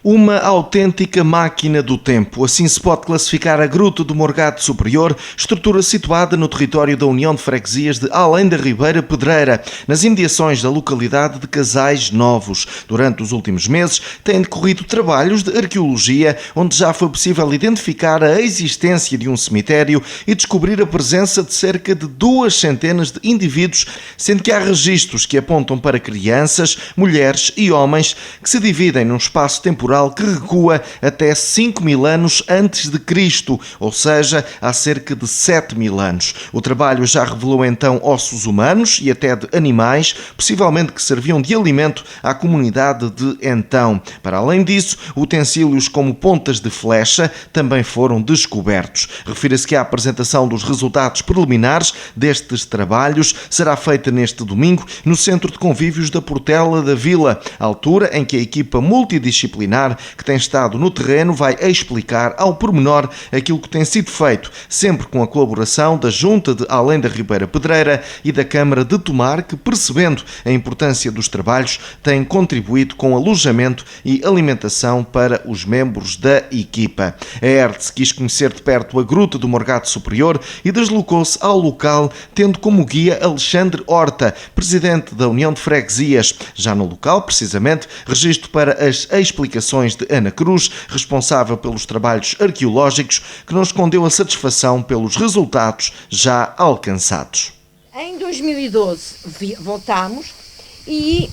Uma autêntica máquina do tempo, assim se pode classificar a Gruta do Morgado Superior, estrutura situada no território da União de Freguesias de Além da Ribeira Pedreira, nas imediações da localidade de Casais Novos. Durante os últimos meses têm decorrido trabalhos de arqueologia, onde já foi possível identificar a existência de um cemitério e descobrir a presença de cerca de 200 de indivíduos, sendo que há registros que apontam para crianças, mulheres e homens que se dividem num espaço temporal que recua até 5.000 anos antes de Cristo, ou seja, há cerca de 7.000 anos. O trabalho já revelou então ossos humanos e até de animais, possivelmente que serviam de alimento à comunidade de então. Para além disso, utensílios como pontas de flecha também foram descobertos. Refira-se que a apresentação dos resultados preliminares destes trabalhos será feita neste domingo no Centro de Convívios da Portela da Vila, altura em que a equipa multidisciplinar que tem estado no terreno vai explicar ao pormenor aquilo que tem sido feito, sempre com a colaboração da Junta de Além da Ribeira Pedreira e da Câmara de Tomar, que, percebendo a importância dos trabalhos, tem contribuído com alojamento e alimentação para os membros da equipa. A ERTS quis conhecer de perto a Gruta do Morgado Superior e deslocou-se ao local, tendo como guia Alexandre Horta, presidente da União de Freguesias. Já no local, precisamente, registro para as explicações de Ana Cruz, responsável pelos trabalhos arqueológicos, que não escondeu a satisfação pelos resultados já alcançados. Em 2012 voltámos e,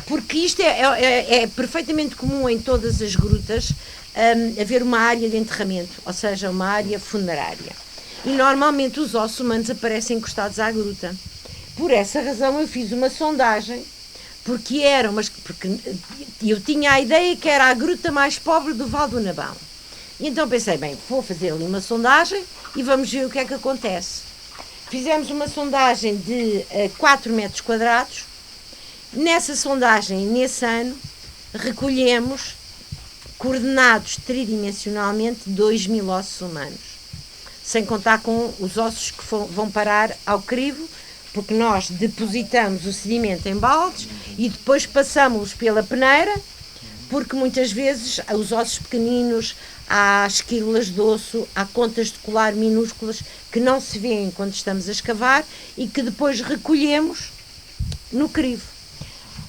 porque isto é perfeitamente comum em todas as grutas, haver uma área de enterramento, ou seja, uma área funerária. E normalmente os ossos humanos aparecem encostados à gruta. Por essa razão eu fiz uma sondagem, porque eu tinha a ideia que era a gruta mais pobre do Val do Nabão. E então pensei, bem, vou fazer ali uma sondagem e vamos ver o que é que acontece. Fizemos uma sondagem de 4 metros quadrados. Nessa sondagem, nesse ano, recolhemos, coordenados tridimensionalmente, 2.000 ossos humanos. Sem contar com os ossos que vão parar ao crivo, porque nós depositamos o sedimento em baldes e depois passamos-los pela peneira, porque muitas vezes os ossos pequeninos, há esquírulas de osso, há contas de colar minúsculas que não se vêem quando estamos a escavar e que depois recolhemos no crivo.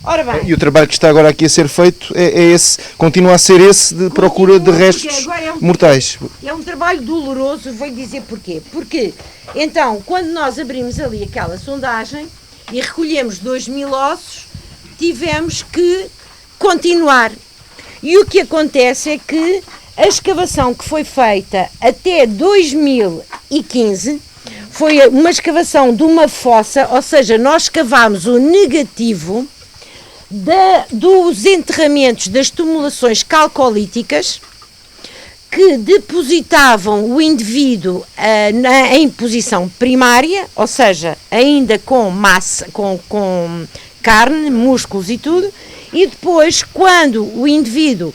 Ora bem, e o trabalho que está agora aqui a ser feito é esse, continua a ser esse de procura de restos mortais. É um trabalho doloroso, vou dizer porquê. Porque, então, quando nós abrimos ali aquela sondagem e recolhemos 2.000 ossos, tivemos que continuar. E o que acontece é que a escavação que foi feita até 2015 foi uma escavação de uma fossa, ou seja, nós escavámos o negativo dos enterramentos das tumulações calcolíticas que depositavam o indivíduo em posição primária, ou seja, ainda com massa, com carne, músculos e tudo, e depois, quando o indivíduo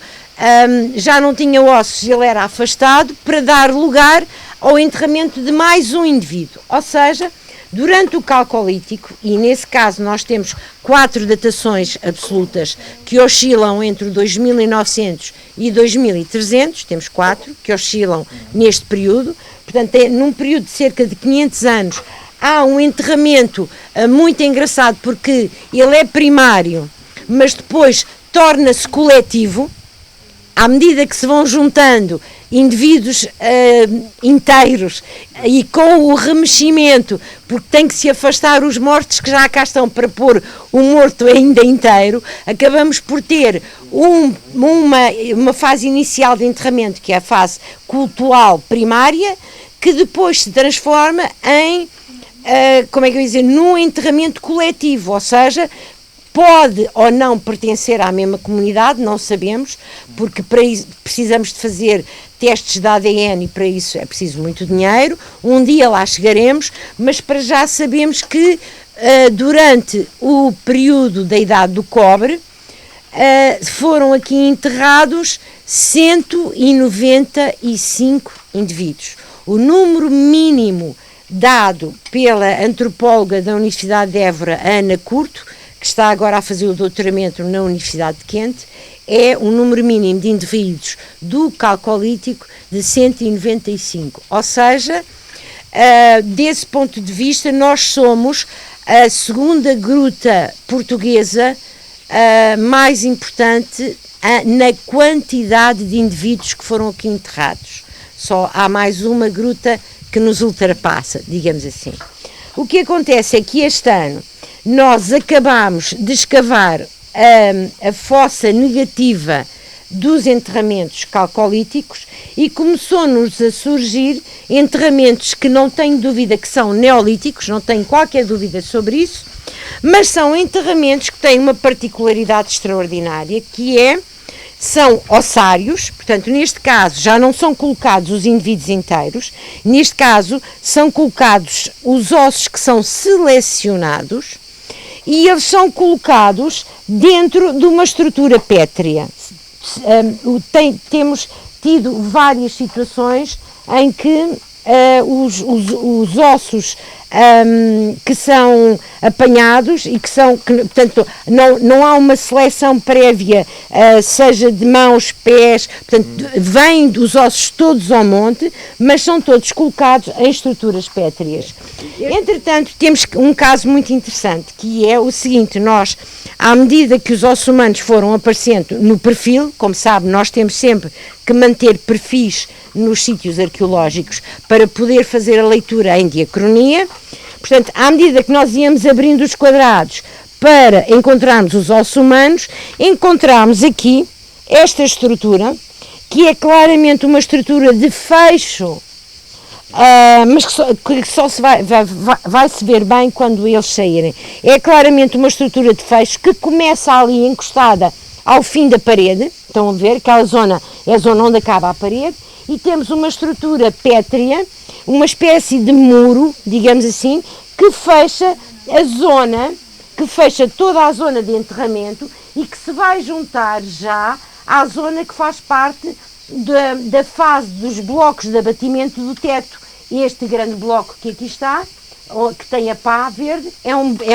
já não tinha ossos, ele era afastado para dar lugar ao enterramento de mais um indivíduo, ou seja, durante o Calcolítico, e nesse caso nós temos 4 datações absolutas que oscilam entre 2.900 e 2.300, temos 4 que oscilam neste período, portanto num período de cerca de 500 anos há um enterramento muito engraçado porque ele é primário, mas depois torna-se coletivo, à medida que se vão juntando indivíduos inteiros e com o remeximento, porque tem que se afastar os mortos que já cá estão para pôr o morto ainda inteiro, acabamos por ter uma fase inicial de enterramento, que é a fase cultual primária, que depois se transforma em, num enterramento coletivo, ou seja, pode ou não pertencer à mesma comunidade, não sabemos, porque para isso precisamos de fazer testes de ADN e para isso é preciso muito dinheiro. Um dia lá chegaremos, mas para já sabemos que durante o período da Idade do Cobre foram aqui enterrados 195 indivíduos. O número mínimo dado pela antropóloga da Universidade de Évora, Ana Curto, que está agora a fazer o doutoramento na Universidade de Kent, é um número mínimo de indivíduos do calcolítico de 195. Ou seja, desse ponto de vista, nós somos a segunda gruta portuguesa mais importante na quantidade de indivíduos que foram aqui enterrados. Só há mais uma gruta que nos ultrapassa, digamos assim. O que acontece é que este ano nós acabamos de escavar a fossa negativa dos enterramentos calcolíticos e começou-nos a surgir enterramentos que não tenho dúvida que são neolíticos, não tenho qualquer dúvida sobre isso, mas são enterramentos que têm uma particularidade extraordinária, que são ossários, portanto, neste caso já não são colocados os indivíduos inteiros, neste caso são colocados os ossos que são selecionados e eles são colocados dentro de uma estrutura pétrea. Temos tido várias situações em que os ossos que são apanhados e portanto, não há uma seleção prévia, seja de mãos, pés, portanto, vêm dos ossos todos ao monte, mas são todos colocados em estruturas pétreas. Entretanto, temos um caso muito interessante, que é o seguinte: nós, à medida que os ossos humanos foram aparecendo no perfil, como sabe, nós temos sempre que manter perfis nos sítios arqueológicos para poder fazer a leitura em diacronia. Portanto, à medida que nós íamos abrindo os quadrados para encontrarmos os ossos humanos, encontramos aqui esta estrutura, que é claramente uma estrutura de fecho, mas que só se vai se ver bem quando eles saírem. É claramente uma estrutura de fecho que começa ali encostada ao fim da parede. Estão a ver? Aquela zona é a zona onde acaba a parede, e temos uma estrutura pétrea, uma espécie de muro, digamos assim, que fecha a zona, que fecha toda a zona de enterramento e que se vai juntar já à zona que faz parte da fase dos blocos de abatimento do teto. Este grande bloco que aqui está, que tem a pá verde,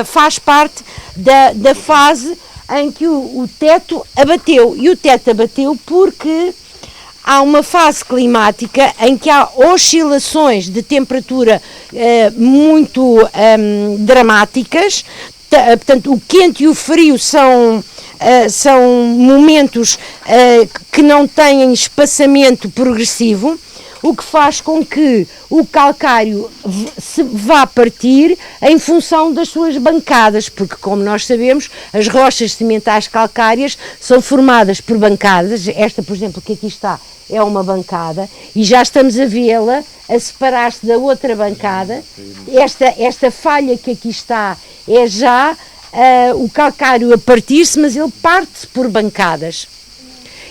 faz parte da fase em que o teto abateu. E o teto abateu porque há uma fase climática em que há oscilações de temperatura muito dramáticas. Portanto, o quente e o frio são momentos que não têm espaçamento progressivo, o que faz com que o calcário se vá partir em função das suas bancadas, porque, como nós sabemos, as rochas sedimentais calcárias são formadas por bancadas. Esta, por exemplo, que aqui está, é uma bancada, e já estamos a vê-la a separar-se da outra bancada. Esta falha que aqui está é já o calcário a partir-se, mas ele parte-se por bancadas.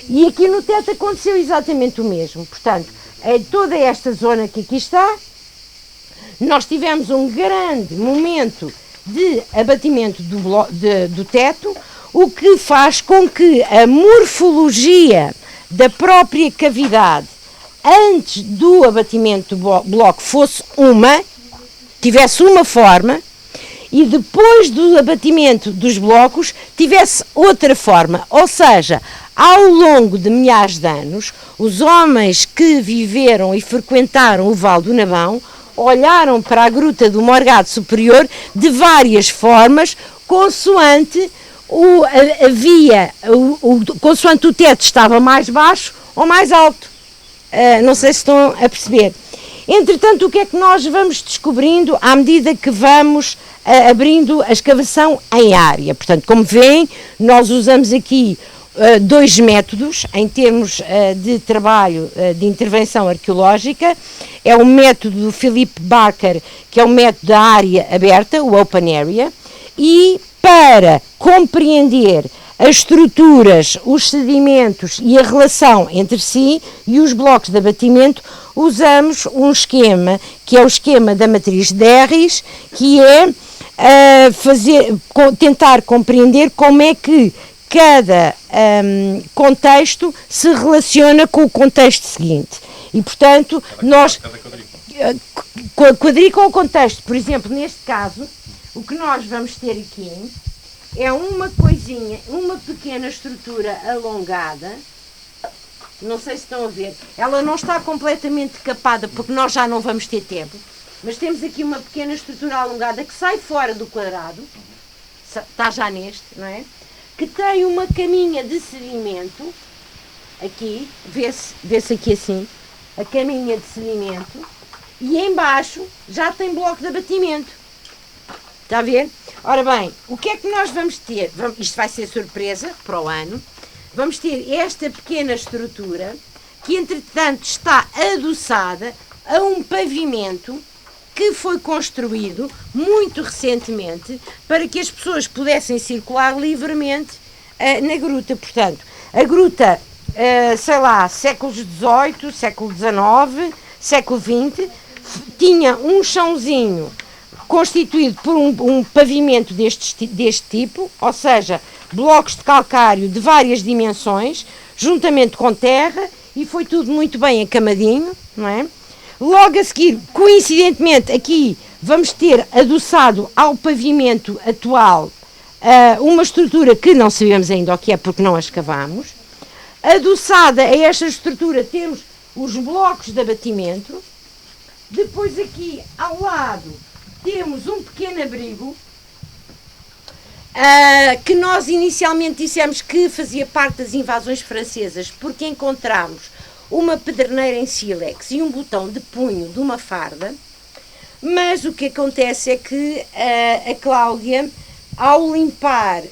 E aqui no teto aconteceu exatamente o mesmo. Portanto, em toda esta zona que aqui está, nós tivemos um grande momento de abatimento do teto, o que faz com que a morfologia da própria cavidade antes do abatimento do bloco tivesse uma forma, e depois do abatimento dos blocos tivesse outra forma. Ou seja, ao longo de milhares de anos, os homens que viveram e frequentaram o Vale do Nabão olharam para a gruta do Morgado Superior de várias formas, consoante consoante o teto estava mais baixo ou mais alto. Não sei se estão a perceber. Entretanto, o que é que nós vamos descobrindo à medida que vamos abrindo a escavação em área? Portanto, como veem, nós usamos aqui dois métodos em termos de trabalho de intervenção arqueológica. É o método do Philip Barker, que é o método da área aberta, o Open Area, e para compreender as estruturas, os sedimentos e a relação entre si e os blocos de abatimento, usamos um esquema, que é o esquema da matriz de Harris, que é tentar compreender como é que cada contexto se relaciona com o contexto seguinte. E, portanto, nós... Quadrícula ou contexto, por exemplo, neste caso, o que nós vamos ter aqui é uma coisinha, uma pequena estrutura alongada. Não sei se estão a ver. Ela não está completamente capada porque nós já não vamos ter tempo. Mas temos aqui uma pequena estrutura alongada que sai fora do quadrado. Está já neste, não é? Que tem uma caminha de sedimento. Aqui, vê-se aqui assim. A caminha de sedimento. E em baixo já tem bloco de abatimento. Está a ver? Ora bem, o que é que nós vamos ter? Isto vai ser surpresa para o ano. Vamos ter esta pequena estrutura que, entretanto, está adoçada a um pavimento que foi construído muito recentemente para que as pessoas pudessem circular livremente na gruta. Portanto, a gruta, sei lá, séculos XVIII, século XIX, século XX, tinha um chãozinho constituído por um pavimento deste tipo, ou seja, blocos de calcário de várias dimensões, juntamente com terra, e foi tudo muito bem acamadinho, não é? Logo a seguir, coincidentemente, aqui vamos ter adoçado ao pavimento atual uma estrutura que não sabemos ainda o que é porque não a escavámos. Adoçada a esta estrutura temos os blocos de abatimento. Depois aqui ao lado temos um pequeno abrigo que nós inicialmente dissemos que fazia parte das invasões francesas porque encontramos uma pederneira em sílex e um botão de punho de uma farda, mas o que acontece é que a Cláudia, ao limpar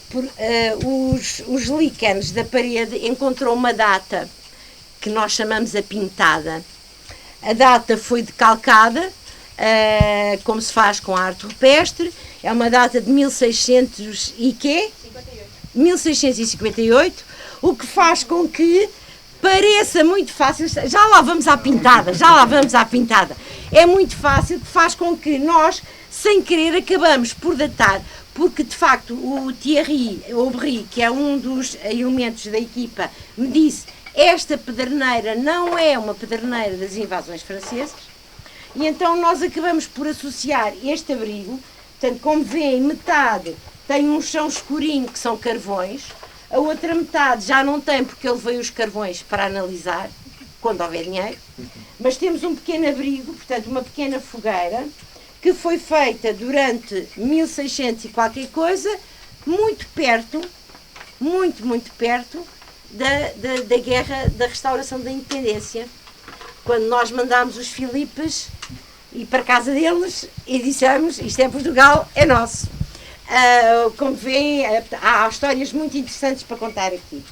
os líquenes da parede, encontrou uma data que nós chamamos a pintada. A data foi decalcada, como se faz com a arte rupestre, é uma data de 1600 e quê? 1658, o que faz com que pareça muito fácil. Já lá vamos à pintada. É muito fácil, que faz com que nós, sem querer, acabamos por datar, porque de facto o Thierry Aubry, que é um dos elementos da equipa, me disse: esta pederneira não é uma pederneira das invasões francesas, e então nós acabamos por associar este abrigo. Portanto, como veem, metade tem um chão escurinho, que são carvões, a outra metade já não tem, porque eu levei os carvões para analisar, quando houver dinheiro, mas temos um pequeno abrigo, portanto uma pequena fogueira, que foi feita durante 1600 e qualquer coisa, muito perto da guerra da restauração da independência, quando nós mandámos os Filipes ir para a casa deles e dissemos: isto é Portugal, é nosso. Como veem, há histórias muito interessantes para contar aqui.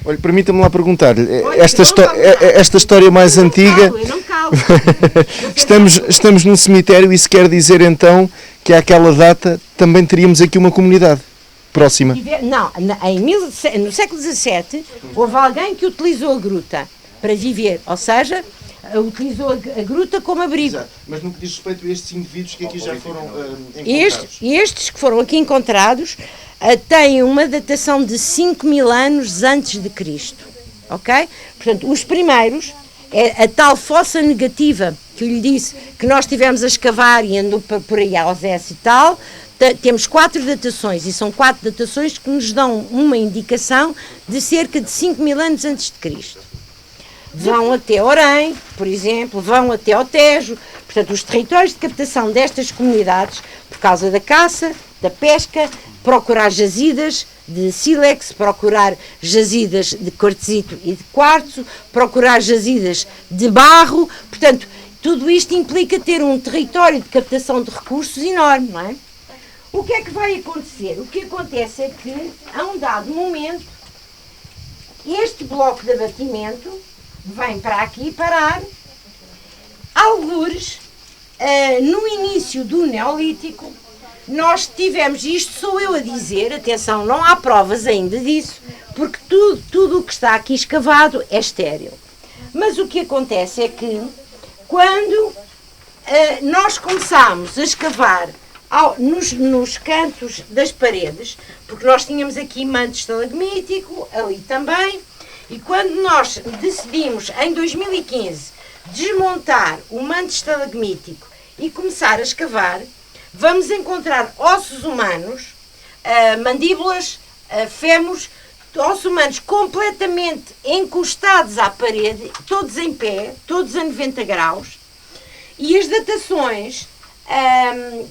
Olha, permita-me lá perguntar-lhe, esta história mais antiga... Eu não calo. Estamos num cemitério, isso quer dizer então que àquela data também teríamos aqui uma comunidade próxima? Não, no século XVII houve alguém que utilizou a gruta para viver, ou seja, utilizou a gruta como abrigo. Exato. Mas no que diz respeito a estes indivíduos que aqui já foram encontrados? Estes que foram aqui encontrados têm uma datação de 5.000 anos antes de Cristo, ok? Portanto, os primeiros, é a tal fossa negativa que eu lhe disse, que nós tivemos a escavar e andou por aí ao Zés e tal. Temos 4 datações, e são 4 datações que nos dão uma indicação de cerca de 5.000 anos antes de Cristo. Vão até Orém, por exemplo, vão até ao Tejo. Portanto, os territórios de captação destas comunidades, por causa da caça, da pesca, procurar jazidas de sílex, procurar jazidas de quartzito e de quartzo, procurar jazidas de barro. Portanto, tudo isto implica ter um território de captação de recursos enorme, não é? O que é que vai acontecer? O que acontece é que, a um dado momento, este bloco de abatimento vem para aqui parar. Algures, no início do Neolítico, nós tivemos, isto sou eu a dizer, atenção, não há provas ainda disso, porque tudo o que está aqui escavado é estéril. Mas o que acontece é que, quando nós começámos a escavar nos cantos das paredes, porque nós tínhamos aqui manto estalagmítico, ali também, e quando nós decidimos, em 2015, desmontar o manto estalagmítico e começar a escavar, vamos encontrar ossos humanos mandíbulas, fémures, ossos humanos completamente encostados à parede, todos em pé, todos a 90 graus. E as datações,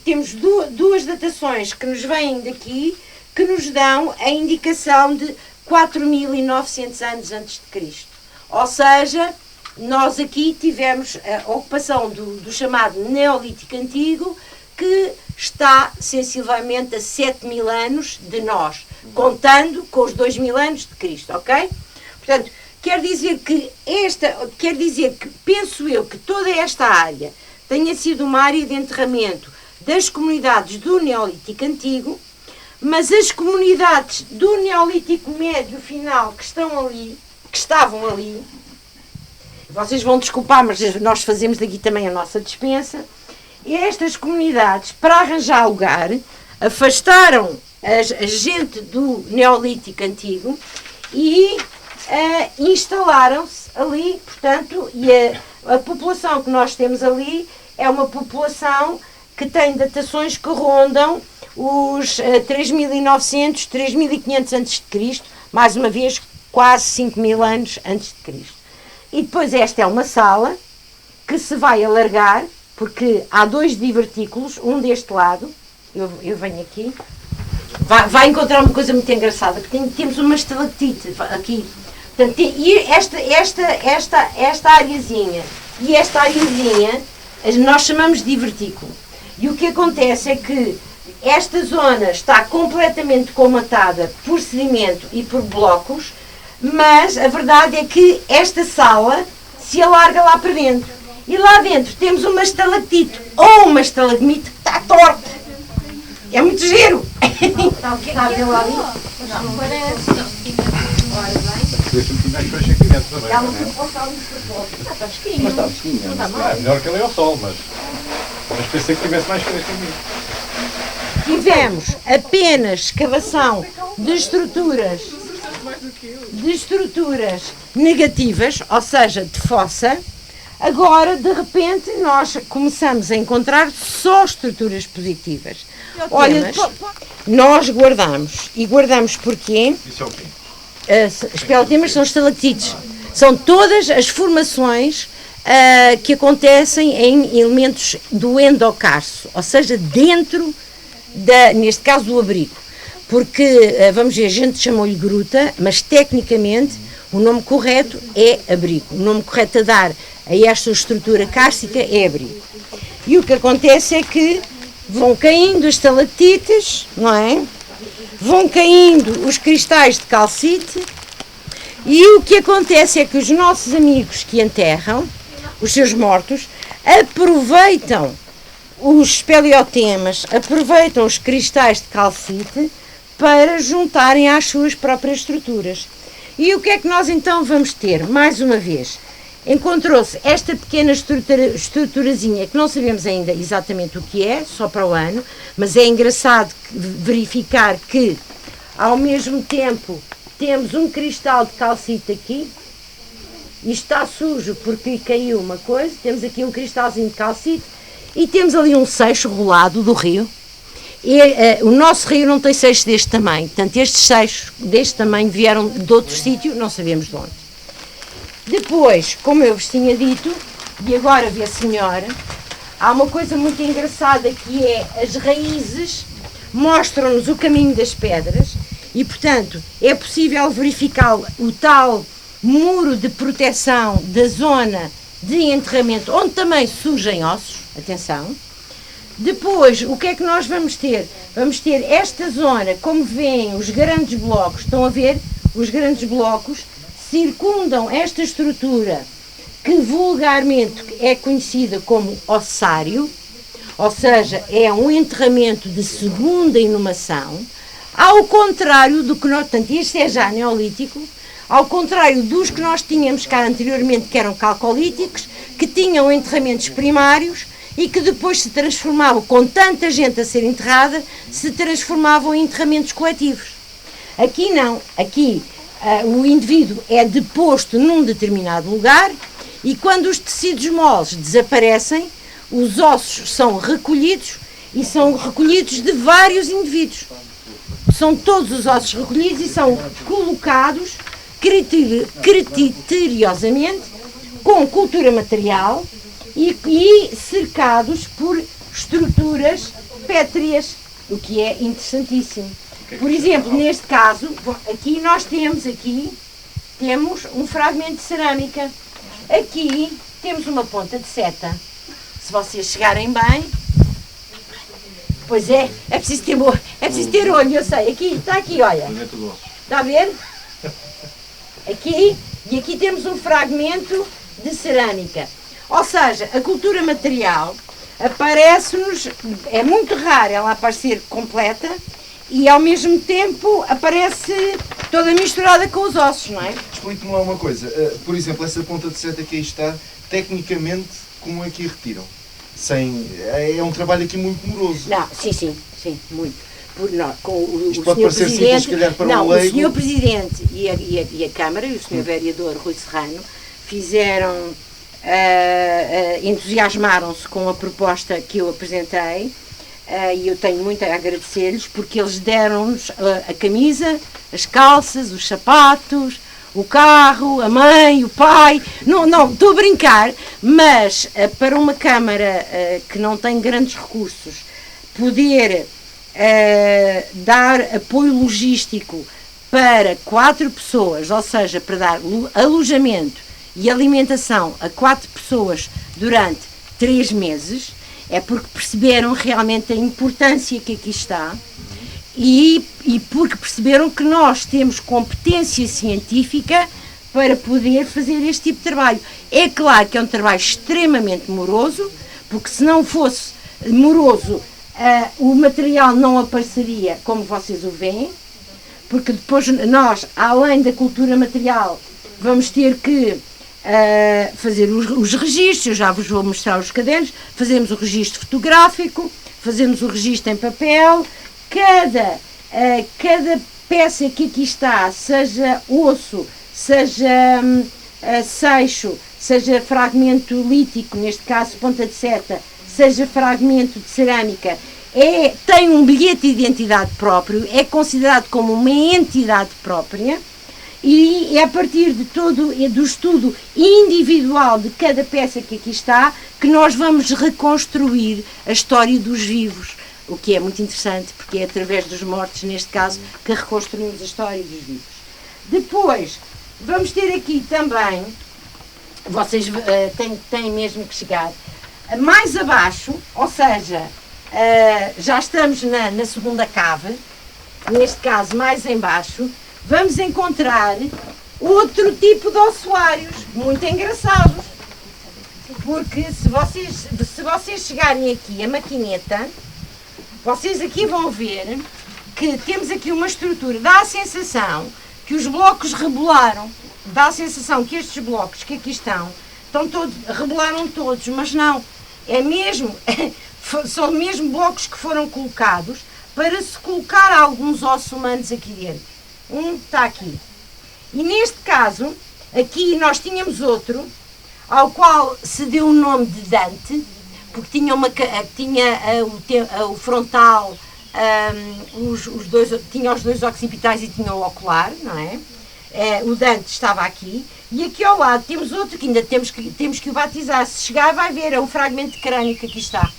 temos duas datações que nos vêm daqui, que nos dão a indicação de 4.900 anos antes de Cristo. Ou seja, nós aqui tivemos a ocupação do chamado Neolítico Antigo, que está sensivelmente a 7.000 anos de nós, contando com os 2.000 anos de Cristo, ok? Portanto, quer dizer que penso eu que toda esta área tenha sido uma área de enterramento das comunidades do Neolítico Antigo, mas as comunidades do Neolítico Médio final que estavam ali, vocês vão desculpar, mas nós fazemos daqui também a nossa despensa, e estas comunidades, para arranjar lugar, afastaram a gente do Neolítico Antigo e instalaram-se ali, portanto, e a população que nós temos ali é uma população que tem datações que rondam os 3.900, 3.500 a.C., mais uma vez, quase 5.000 anos antes de Cristo. E depois esta é uma sala que se vai alargar, porque há 2 divertículos, um deste lado, eu venho aqui, vai encontrar uma coisa muito engraçada, porque temos uma estalactite aqui. Portanto, e esta areazinha e esta areazinha nós chamamos de divertículo. E o que acontece é que esta zona está completamente comatada por sedimento e por blocos, mas a verdade é que esta sala se alarga lá para dentro. E lá dentro temos uma estalactite ou uma estalagmite que está torta. É muito giro. Está a ver lá ali? Não parece. Deixa-me mais peixe aqui dentro também. Está fresquinho. Mas está fresquinho. É melhor que ali ao sol, mas pensei que tivesse mais fresco aqui. Tivemos apenas escavação de estruturas negativas, ou seja, de fossa. Agora, de repente, nós começamos a encontrar só estruturas positivas. Olha, nós guardamos. E guardamos porquê? Isso é o quê? Espeleotemas são estalactites. São todas as formações que acontecem em elementos do endocarso, ou seja, dentro, neste caso, do abrigo. Porque, vamos ver, a gente chamou-lhe gruta, mas tecnicamente o nome correto é abrigo. O nome correto a dar a esta estrutura kárstica é abrigo. E o que acontece é que vão caindo as estalactites, não é? Vão caindo os cristais de calcite, e o que acontece é que os nossos amigos que enterram, os seus mortos, aproveitam os espeleotemas, aproveitam os cristais de calcite para juntarem às suas próprias estruturas. E o que é que nós então vamos ter? Mais uma vez, encontrou-se esta pequena estruturazinha que não sabemos ainda exatamente o que é, só para o ano, mas é engraçado verificar que, ao mesmo tempo, temos um cristal de calcite aqui. Isto está sujo porque caiu uma coisa. Temos aqui um cristalzinho de calcite e temos ali um seixo rolado do rio. O nosso rio não tem seixos deste tamanho, portanto estes seixos deste tamanho vieram de outro sítio, não sabemos de onde. Depois, como eu vos tinha dito, e agora vê-se melhor, há uma coisa muito engraçada que é as raízes mostram-nos o caminho das pedras e, portanto, é possível verificar o tal muro de proteção da zona de enterramento, onde também surgem ossos, atenção. Depois, o que é que nós vamos ter? Vamos ter esta zona, como veem, os grandes blocos, estão a ver? Os grandes blocos circundam esta estrutura que vulgarmente é conhecida como ossário, ou seja, é um enterramento de segunda inumação, ao contrário do que nós, portanto, este é já neolítico, ao contrário dos que nós tínhamos cá anteriormente, que eram calcolíticos, que tinham enterramentos primários e que depois se transformavam, com tanta gente a ser enterrada, se transformavam em enterramentos coletivos. Aqui não, aqui o indivíduo é deposto num determinado lugar e quando os tecidos moles desaparecem, os ossos são recolhidos e são recolhidos de vários indivíduos. são todos os ossos recolhidos e são colocados criteriosamente com cultura material e cercados por estruturas pétreas, o que é interessantíssimo. Por exemplo, neste caso, aqui nós temos um fragmento de cerâmica. Aqui temos uma ponta de seta. Se vocês chegarem bem, pois é preciso ter olho, eu sei. Aqui, está aqui, olha. Está a ver? Aqui, e aqui temos um fragmento de cerâmica. Ou seja, a cultura material aparece-nos, é muito raro ela aparecer completa e ao mesmo tempo aparece toda misturada com os ossos, não é? Explique-me lá uma coisa. Por exemplo, essa ponta de seta que aí está, tecnicamente, como é que a retiram? É um trabalho aqui muito moroso. Não, sim, muito. Com o Isto pode Sr. parecer simples, se calhar, para um leigo. O Sr. Presidente e a Câmara, e o Sr. Vereador Rui Serrano, fizeram, entusiasmaram-se com a proposta que eu apresentei, e eu tenho muito a agradecer-lhes, porque eles deram-nos a camisa, as calças, os sapatos, o carro, a mãe, o pai. Não, estou a brincar, mas para uma Câmara que não tem grandes recursos, poder dar apoio logístico para 4 pessoas, ou seja, para dar alojamento e alimentação a 4 pessoas durante 3 meses, é porque perceberam realmente a importância que aqui está e porque perceberam que nós temos competência científica para poder fazer este tipo de trabalho. É claro que é um trabalho extremamente moroso, porque se não fosse moroso, o material não apareceria como vocês o veem, porque depois nós, além da cultura material, vamos ter que fazer os registros. Eu já vos vou mostrar os cadernos. Fazemos o registro fotográfico, fazemos o registro em papel. Cada peça que aqui está, seja osso, seja seixo, seja fragmento lítico, neste caso ponta de seta, seja fragmento de cerâmica, tem um bilhete de identidade próprio, é considerado como uma entidade própria e é a partir de do estudo individual de cada peça que aqui está que nós vamos reconstruir a história dos vivos, o que é muito interessante, porque é através dos mortos, neste caso, que reconstruímos a história dos vivos. Depois, vamos ter aqui também, vocês têm mesmo que chegar mais abaixo, ou seja, já estamos na segunda cave, neste caso mais em baixo, vamos encontrar outro tipo de ossuários, muito engraçados, porque se vocês chegarem aqui a maquineta, vocês aqui vão ver que temos aqui uma estrutura, dá a sensação que os blocos rebolaram, dá a sensação que estes blocos que aqui estão todos, rebolaram todos, mas não, são mesmo blocos que foram colocados para se colocar alguns ossos humanos aqui dentro. Um está aqui. E neste caso, aqui nós tínhamos outro, ao qual se deu o nome de Dante, porque tinha o frontal, tinha os dois occipitais e tinha o ocular, não é? O Dante estava aqui, e aqui ao lado temos outro que ainda temos que o batizar. Se chegar vai ver, é um fragmento de crânio que aqui está.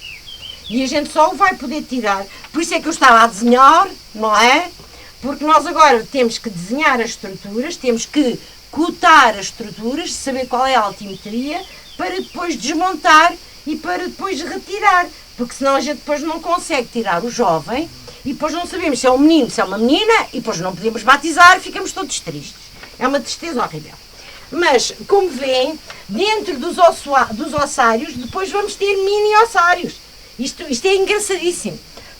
E a gente só o vai poder tirar. Por isso é que eu estava a desenhar, não é? Porque nós agora temos que desenhar as estruturas, temos que cotar as estruturas, saber qual é a altimetria, para depois desmontar e para depois retirar. Porque senão a gente depois não consegue tirar o jovem e depois não sabemos se é um menino, se é uma menina, e depois não podemos batizar, ficamos todos tristes. É uma tristeza horrível. Mas, como veem, dentro dos ossários, depois vamos ter mini-ossários. Isto é engraçadíssimo.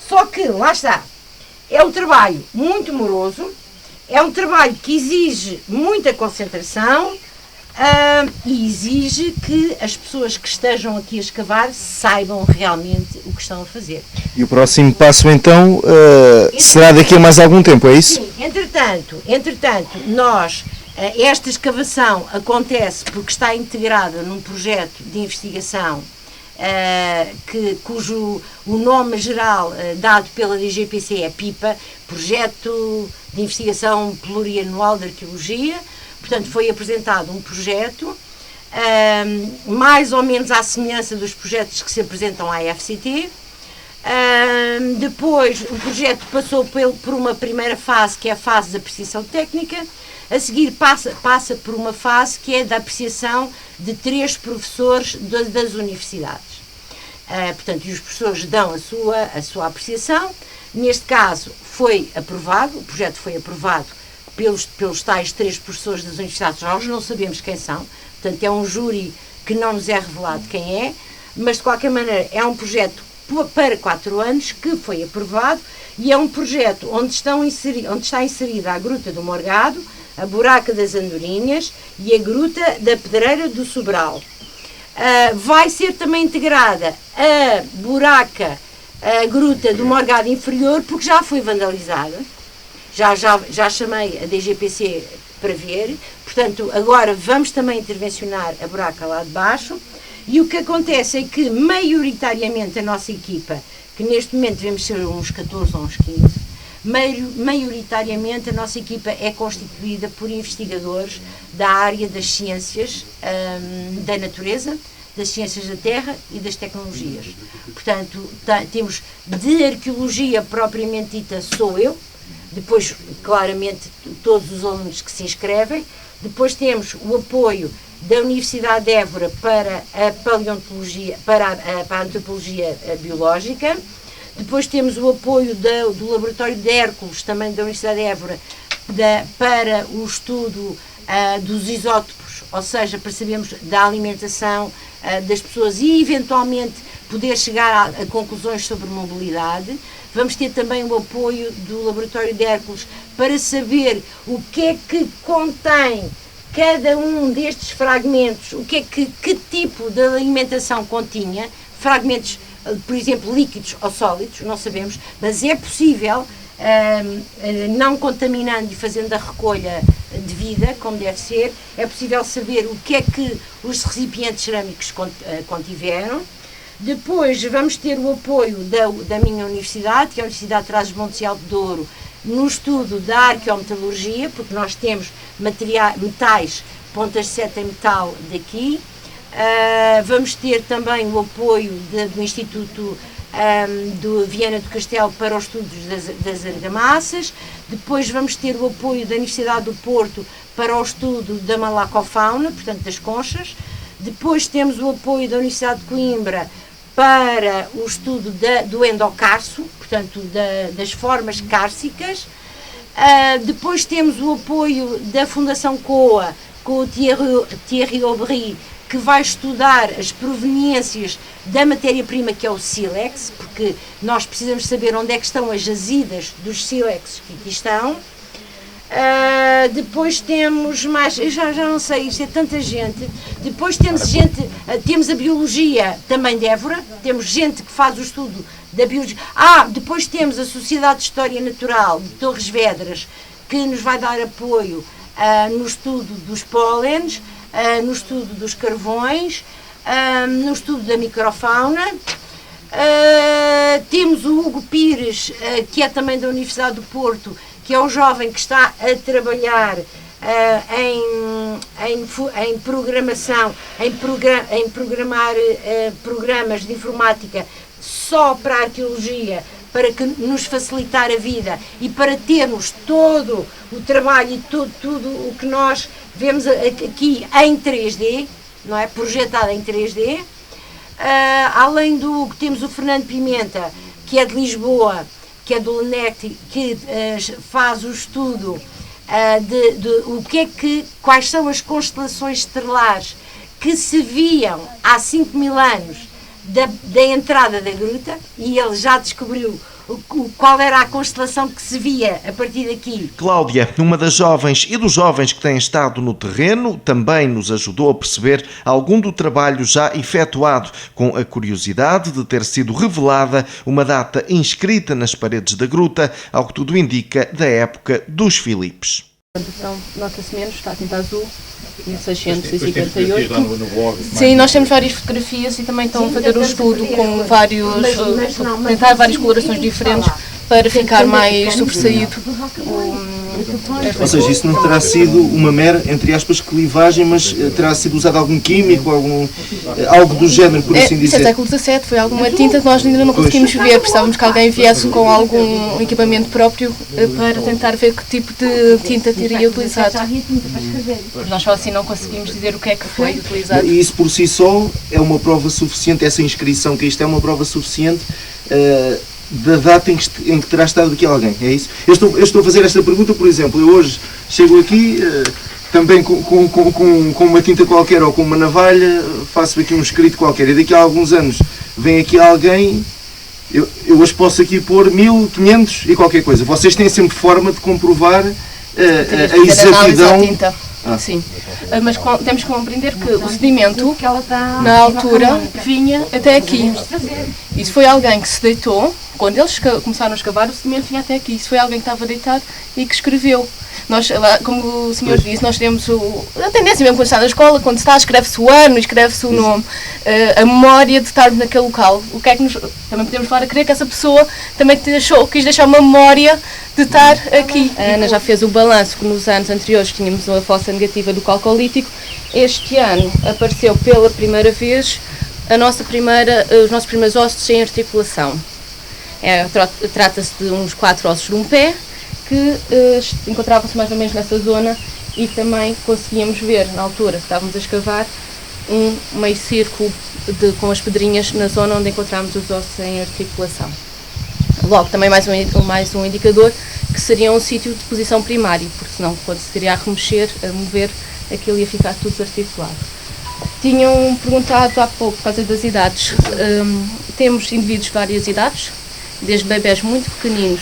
Só que, lá está, é um trabalho muito moroso, é um trabalho que exige muita concentração e exige que as pessoas que estejam aqui a escavar saibam realmente o que estão a fazer. E o próximo passo, então, será daqui a mais algum tempo, é isso? Sim, entretanto, nós... Esta escavação acontece porque está integrada num projeto de investigação cujo o nome geral dado pela DGPC é PIPA, Projeto de Investigação Plurianual de Arqueologia. Portanto, foi apresentado um projeto, mais ou menos à semelhança dos projetos que se apresentam à FCT. Depois, o projeto passou por uma primeira fase, que é a fase de apreciação técnica. A seguir passa por uma fase que é da apreciação de 3 professores das universidades. Portanto, e os professores dão a sua apreciação. Neste caso, foi aprovado, o projeto foi aprovado pelos tais 3 professores das universidades. Nós não sabemos quem são, portanto, é um júri que não nos é revelado quem é, mas de qualquer maneira é um projeto para 4 anos que foi aprovado, e é um projeto onde está inserida a Gruta do Morgado, a Buraca das Andorinhas e a Gruta da Pedreira do Sobral. Vai ser também integrada a Gruta do Morgado Inferior, porque já foi vandalizada. Já chamei a DGPC para ver, portanto, agora vamos também intervencionar a buraca lá de baixo. E o que acontece é que, maioritariamente, a nossa equipa, que neste momento devemos ser uns 14 ou uns 15, maioritariamente a nossa equipa é constituída por investigadores da área das ciências da natureza, das ciências da terra e das tecnologias. Portanto, temos de arqueologia propriamente dita, sou eu, depois, claramente, todos os alunos que se inscrevem. Depois temos o apoio da Universidade de Évora para a paleontologia, para a antropologia biológica. Depois temos o apoio do Laboratório de Hércules, também da Universidade de Évora, para o estudo dos isótopos, ou seja, para sabermos da alimentação das pessoas e, eventualmente, poder chegar a conclusões sobre mobilidade. Vamos ter também o apoio do Laboratório de Hércules para saber o que é que contém cada um destes fragmentos, que tipo de alimentação continha, fragmentos, por exemplo, líquidos ou sólidos, não sabemos, mas é possível, não contaminando e fazendo a recolha devida, como deve ser, é possível saber o que é que os recipientes cerâmicos contiveram. Depois vamos ter o apoio da minha universidade, que é a Universidade de Trás-os-Montes e Alto Douro, no estudo da arqueometalurgia, porque nós temos metais, pontas de seta em metal daqui. Vamos ter também o apoio do Instituto do Viana do Castelo para os estudos das argamassas. Depois vamos ter o apoio da Universidade do Porto para o estudo da malacofauna, portanto das conchas. Depois temos o apoio da Universidade de Coimbra para o estudo do endocarso, portanto das formas cárcicas. Depois temos o apoio da Fundação COA, com o Thierry Aubry, que vai estudar as proveniências da matéria-prima, que é o sílex, porque nós precisamos saber onde é que estão as jazidas dos sílex que aqui estão. Depois temos mais, eu já não sei, isto é tanta gente. Depois temos a biologia também de Évora, temos gente que faz o estudo da biologia. Depois temos a Sociedade de História Natural de Torres Vedras, que nos vai dar apoio no estudo dos pólenes, no estudo dos carvões, no estudo da microfauna. Temos o Hugo Pires, que é também da Universidade do Porto, que é o jovem que está a trabalhar em programação, em programar programas de informática só para a arqueologia, para que nos facilitar a vida e para termos todo o trabalho e tudo o que nós vemos aqui em 3D, não é? Projetado em 3D. Além do Hugo, temos o Fernando Pimenta, que é de Lisboa, que é do LENET, que faz o estudo quais são as constelações estelares que se viam há 5.000 anos da entrada da gruta, e ele já descobriu qual era a constelação que se via a partir daqui. Cláudia, uma das jovens e dos jovens que têm estado no terreno, também nos ajudou a perceber algum do trabalho já efetuado, com a curiosidade de ter sido revelada uma data inscrita nas paredes da gruta, ao que tudo indica, da época dos Filipes. São nota-se menos, está a tinta azul, Depois temos 1658. lá no blog. Sim, nós temos várias fotografias e também estão a fazer um estudo com tentar várias colorações diferentes para ficar mais sobressaído. Ou seja, isso não terá sido uma mera, entre aspas, clivagem, mas terá sido usado algum químico, algo do género, por assim Isso é dizer. século XVII, foi alguma tinta que nós ainda não conseguimos ver, precisávamos que alguém viesse com algum equipamento próprio para tentar ver que tipo de tinta teria utilizado. Mas nós só assim não conseguimos dizer o que é que foi utilizado. E isso por si só é uma prova suficiente, essa inscrição que isto é uma prova suficiente da data em que terá estado aqui alguém, é isso? Eu estou a fazer esta pergunta, por exemplo, eu hoje chego aqui também com uma tinta qualquer ou com uma navalha, faço aqui um escrito qualquer e daqui a alguns anos vem aqui alguém, eu hoje posso aqui pôr 1500 e qualquer coisa. Vocês têm sempre forma de comprovar a exatidão. Sim, mas temos que compreender que o sedimento, na altura, vinha até aqui. Isso foi alguém que se deitou, quando eles começaram a escavar, o sedimento vinha até aqui. Isso foi alguém que estava deitado e que escreveu. Nós, como o senhor disse, nós temos a tendência mesmo quando está na escola, quando está, escreve-se o ano, escreve-se o nome, a memória de estar naquele local. O que é que também podemos levar a crer que essa pessoa também quis deixar uma memória de estar aqui. A Ana já fez o balanço que nos anos anteriores tínhamos uma fossa negativa do calcolítico. Este ano apareceu pela primeira vez os nossos primeiros ossos em articulação. Trata-se de uns 4 ossos de um pé, que encontravam-se mais ou menos nessa zona e também conseguíamos ver, na altura, estávamos a escavar, um meio círculo com as pedrinhas na zona onde encontramos os ossos em articulação. Logo, também mais um indicador que seria um sítio de posição primária, porque senão quando se teria a remexer, a mover, aquilo ia ficar tudo desarticulado. Tinham perguntado há pouco, por causa das idades, temos indivíduos de várias idades, desde bebés muito pequeninos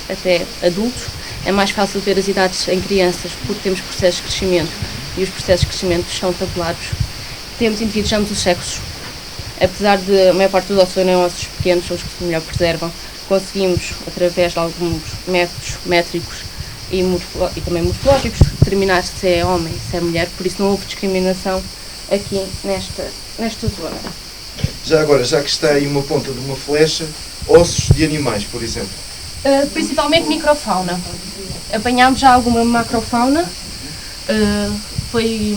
até adultos. É mais fácil ver as idades em crianças porque temos processos de crescimento e os processos de crescimento são tabulados. Temos indivíduos de ambos os sexos. Apesar de a maior parte dos ossos serem ossos pequenos, são os que se melhor preservam, conseguimos, através de alguns métodos métricos e também morfológicos, determinar se é homem, se é mulher, por isso não houve discriminação aqui nesta zona. Já agora, já que está aí uma ponta de uma flecha, ossos de animais, por exemplo. Principalmente microfauna. Apanhámos já alguma macrofauna, foi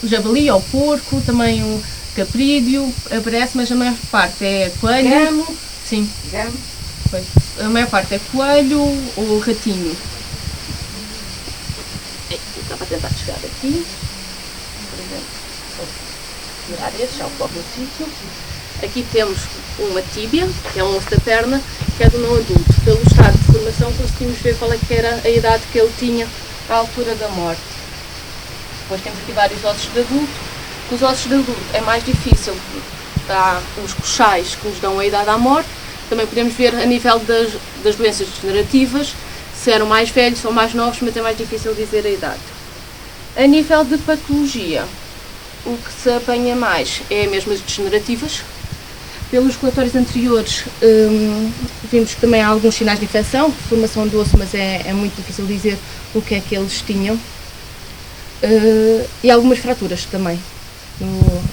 javali ou porco, também um caprídeo, aparece, mas a maior parte é coelho. Gamo. Sim. Gamo. Foi. A maior parte é coelho ou ratinho. Estava a tentar chegar aqui, por exemplo, tirar este, já o próprio sítio. Aqui temos uma tíbia, que é um osso da perna, que é do não adulto. Pelo estado de formação conseguimos ver qual é que era a idade que ele tinha à altura da morte. Depois temos aqui vários ossos de adulto. Os ossos de adulto é mais difícil, há os coxais que nos dão a idade à morte. Também podemos ver a nível das doenças degenerativas, se eram mais velhos ou mais novos, mas é mais difícil dizer a idade. A nível de patologia, o que se apanha mais é mesmo as degenerativas. Pelos relatórios anteriores, vimos que também há alguns sinais de infecção, de formação do osso, mas é muito difícil dizer o que é que eles tinham. E algumas fraturas também.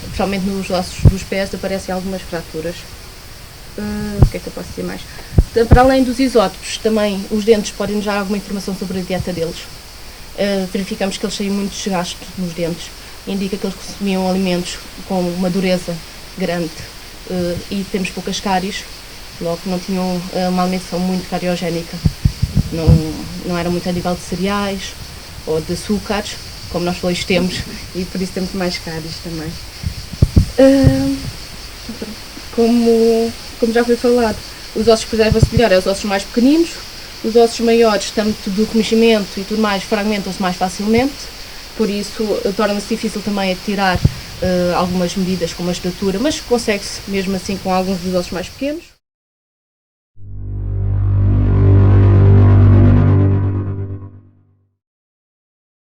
Principalmente nos ossos dos pés aparecem algumas fraturas. O que é que eu posso dizer mais? Para além dos isótopos, também os dentes podem nos dar alguma informação sobre a dieta deles. Verificamos que eles têm muito desgaste nos dentes. Indica que eles consumiam alimentos com uma dureza grande e temos poucas cáries, logo não tinham uma alimentação muito cariogénica. Não era muito a nível de cereais ou de açúcares, como nós hoje temos, e por isso temos mais cáries também. Como já foi falado, os ossos preservam-se melhor, é os ossos mais pequeninos, os ossos maiores, tanto do remeximento e tudo mais, fragmentam-se mais facilmente, por isso torna-se difícil também a tirar algumas medidas como a estatura, mas consegue-se mesmo assim com alguns dos ossos mais pequenos.